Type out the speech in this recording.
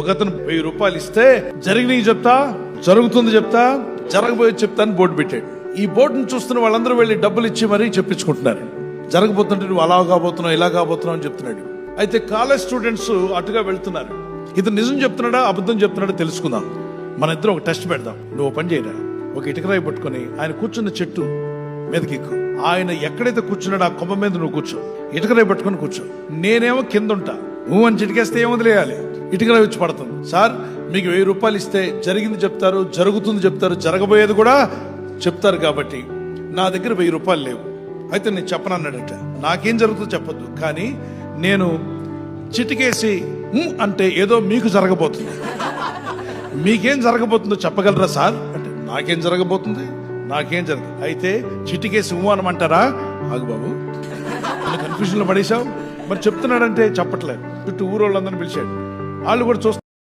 ఒకతను 1000 రూపాయలు ఇస్తే జరిగినవి చెప్తా, జరుగుతుంది చెప్తా, జరగబోయేది చెప్తా అని బోర్డు పెట్టాడు. ఈ బోర్డును చూస్తున్న వాళ్ళందరూ వెళ్ళి డబ్బులు ఇచ్చి మరీ చెప్పించుకుంటున్నారు. జరగబోతుంటే నువ్వు అలా కాబోతున్నావు, ఇలా కాబోతున్నావు అని చెప్తున్నాడు. అయితే కాలేజ్ స్టూడెంట్స్ అటుగా వెళ్తున్నారు. ఇతను నిజం చెప్తున్నాడా అబద్ధం చెప్తున్నాడా తెలుసుకుందాం. మన ఇద్దరం ఒక టెస్ట్ పెడదాం. నువ్వు పని చేయరా, ఒక ఇటుకరాయి పట్టుకొని ఆయన కూర్చున్న చెట్టు మీదకి ఎక్కు. ఆయన ఎక్కడైతే కూర్చున్నాడో ఆ కొమ్మ మీద నువ్వు కూర్చో. ఇటుకరాయి పట్టుకొని కూర్చో. నేనేమో కింద ఉంటా. నువ్వు అని చిటికేస్తే ఏం వదిలేయాలి, ఇటుకరాయి వచ్చి పడుతుంది. సార్ మీకు 1000 రూపాయలు ఇస్తే జరిగింది చెప్తారు, జరుగుతుంది చెప్తారు, జరగబోయేది కూడా చెప్తారు. కాబట్టి నా దగ్గర 1000 రూపాయలు లేవు. అయితే నేను చెప్పనన్నాడట. నాకేం జరుగుతుందో చెప్పొద్దు, కానీ నేను చిటికేసి అంటే ఏదో మీకు జరగబోతుంది, మీకేం జరగబోతుందో చెప్పగలరా సార్ అంటే నాకేం జరగబోతుంది, నాకేం జరగదు. అయితే చిటికేసి అనమంటారా? ఆగు బాబు, కన్ఫ్యూజన్ లో పడేశావు. మరి చెప్తున్నాడంటే చెప్పట్లేదు. చుట్టూ ఊరోళ్ళందరినీ పిలిచాడు. వాళ్ళు కూడా చూస్తారు.